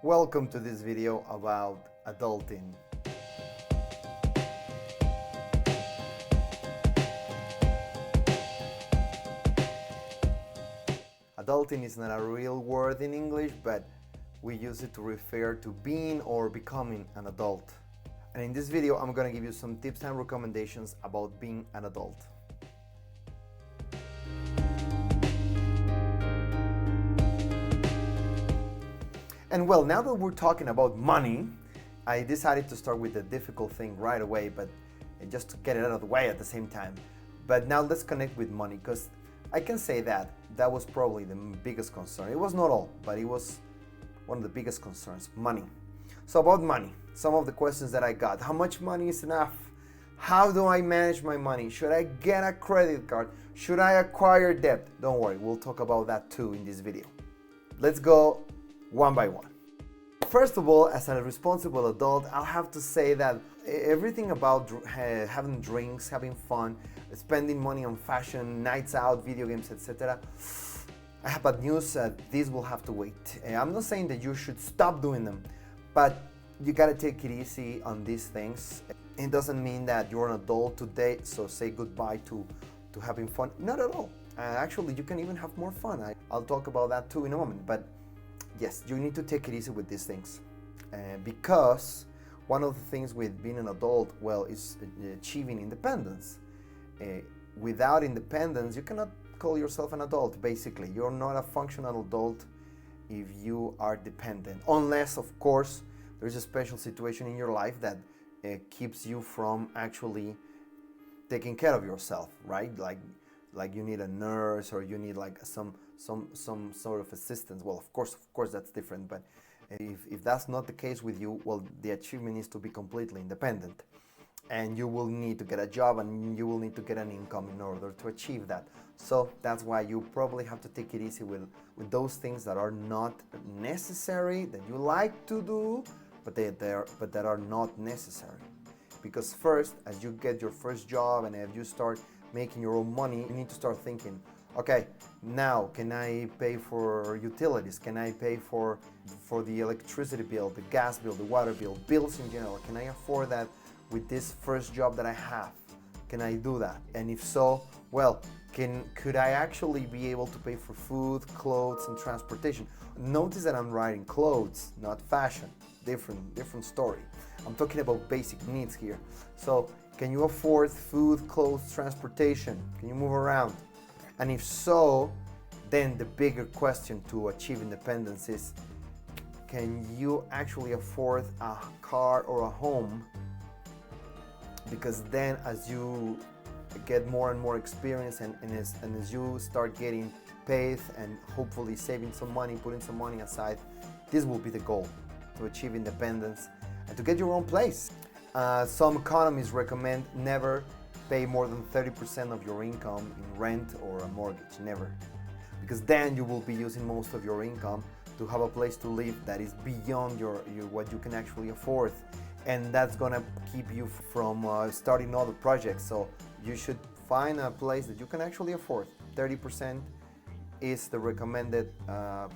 Welcome to this video about adulting. Adulting is not a real word in English, but we use it to refer to being or becoming an adult. And in this video, I'm going to give you some tips and recommendations about being an adult. And well, now that we're talking about money, I decided to start with the difficult thing right away, but just to get it out of the way at the same time. But now let's connect with money, because I can say that was probably the biggest concern. It was not all, but it was one of the biggest concerns, money. So about money, some of the questions that I got: how much money is enough? How do I manage my money? Should I get a credit card? Should I acquire debt? Don't worry, we'll talk about that too in this video. Let's go one by one. First of all, as a responsible adult, I'll have to say that everything about having drinks, having fun, spending money on fashion, nights out, video games, etc. I have bad news, this will have to wait. I'm not saying that you should stop doing them, but you gotta take it easy on these things. It doesn't mean that you're an adult today, so say goodbye to having fun. Not at all. Actually, you can even have more fun. I'll talk about that too in a moment, but yes, you need to take it easy with these things, because one of the things with being an adult, well, is achieving independence. Without independence, you cannot call yourself an adult. Basically, you're not a functional adult if you are dependent, unless, of course, there's a special situation in your life that keeps you from actually taking care of yourself, right? Like you need a nurse, or you need like some sort of assistance. Well, of course that's different, but if that's not the case with you, well, the achievement is to be completely independent, and you will need to get a job and you will need to get an income in order to achieve that. So that's why you probably have to take it easy with those things that are not necessary, that you like to do, but that are not necessary. Because first, as you get your first job and as you start making your own money, you need to start thinking, okay, now can I pay for utilities? Can I pay for the electricity bill, the gas bill, the water bill, bills in general? Can I afford that with this first job that I have? Can I do that? And if so, well, could I actually be able to pay for food, clothes, and transportation? Notice that I'm writing clothes, not fashion. Different story. I'm talking about basic needs here. So can you afford food, clothes, transportation? Can you move around? And if so, then the bigger question to achieve independence is, can you actually afford a car or a home? Because then as you get more and more experience and as you start getting paid and hopefully saving some money, putting some money aside, this will be the goal, to achieve independence and to get your own place. Some economists recommend never pay more than 30% of your income in rent or a mortgage, never. Because then you will be using most of your income to have a place to live that is beyond what you can actually afford. And that's gonna keep you from starting other projects. So you should find a place that you can actually afford. 30% is the recommended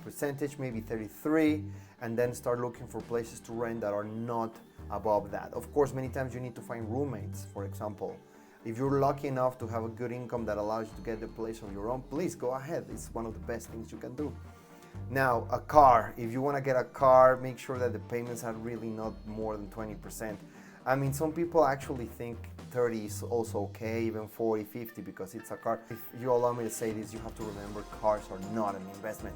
percentage, maybe 33, and then start looking for places to rent that are not above that. Of course, many times you need to find roommates, for example. If you're lucky enough to have a good income that allows you to get the place of your own, please go ahead. It's one of the best things you can do. Now, a car. If you want to get a car, make sure that the payments are really not more than 20%. I mean, some people actually think 30 is also okay, even 40, 50, because it's a car. If you allow me to say this, you have to remember cars are not an investment.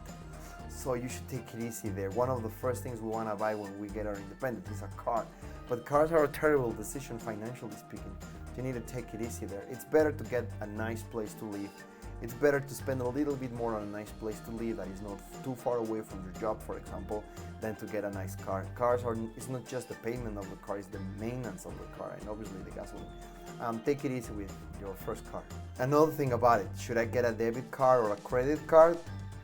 So you should take it easy there. One of the first things we want to buy when we get our independence is a car. But cars are a terrible decision financially speaking. You need to take it easy there. It's better to get a nice place to live. It's better to spend a little bit more on a nice place to live that is not too far away from your job, for example, than to get a nice car. It's not just the payment of the car, it's the maintenance of the car and obviously the gasoline. Take it easy with your first car. Another thing about it, should I get a debit card or a credit card?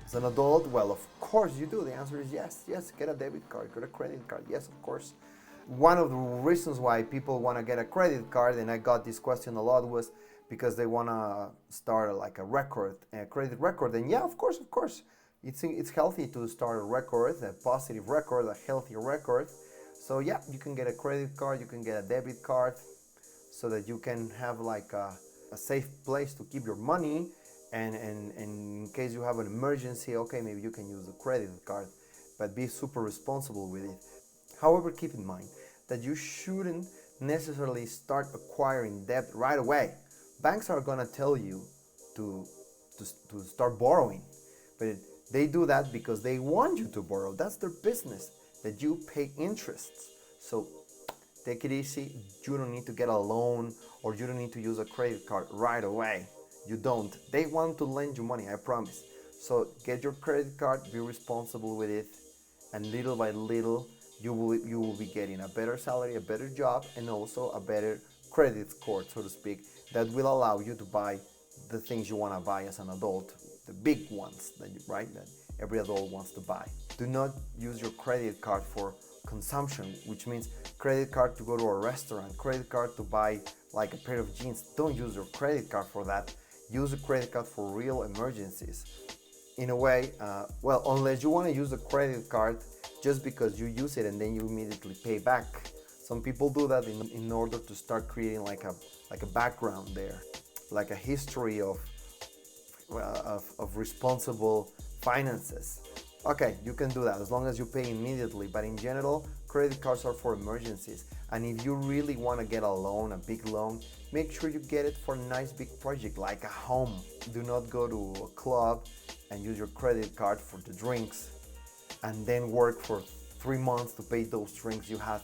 As an adult, well, of course you do. The answer is yes, get a debit card, get a credit card, yes, of course. One of the reasons why people want to get a credit card, and I got this question a lot, was because they want to start like a credit record. And yeah, of course, it's healthy to start a record, a positive record, a healthy record. So yeah, you can get a credit card, you can get a debit card, so that you can have like a safe place to keep your money, and in case you have an emergency, okay, maybe you can use a credit card, but be super responsible with it. However, keep in mind that you shouldn't necessarily start acquiring debt right away. Banks are gonna tell you to, to start borrowing, but they do that because they want you to borrow. That's their business, that you pay interests. So take it easy. You don't need to get a loan, or you don't need to use a credit card right away. You don't. They want to lend you money, I promise. So get your credit card, be responsible with it, and little by little you will be getting a better salary, a better job, and also a better credit score, so to speak, that will allow you to buy the things you want to buy as an adult, the big ones that that every adult wants to buy. Do not use your credit card for consumption, which means credit card to go to a restaurant, credit card to buy like a pair of jeans. Don't use your credit card for that. Use a credit card for real emergencies. In a way, well, unless you want to use a credit card just because you use it and then you immediately pay back. Some people do that in order to start creating like a background there, like a history of responsible finances. Okay, you can do that as long as you pay immediately, but in general, credit cards are for emergencies. And if you really want to get a loan, a big loan, make sure you get it for a nice big project like a home. Do not go to a club and use your credit card for the drinks and then work for 3 months to pay those drinks you had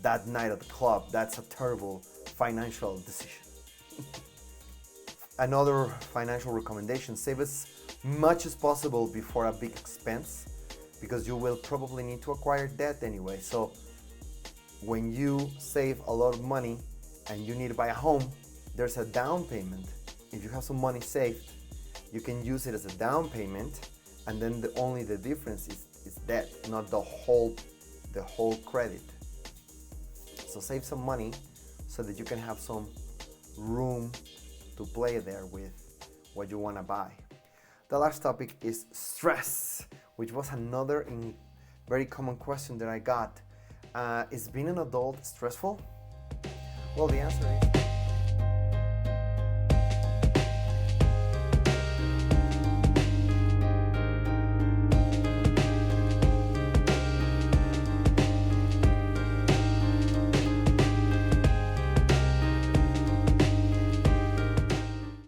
that night at the club. That's a terrible financial decision. Another financial recommendation: save as much as possible before a big expense, because you will probably need to acquire debt anyway. So when you save a lot of money and you need to buy a home, there's a down payment. If you have some money saved, you can use it as a down payment, and then only the difference is debt, not the whole credit. So save some money so that you can have some room to play there with what you want to buy. The last topic is stress, which was another very common question that I got. Is being an adult stressful? Well, the answer is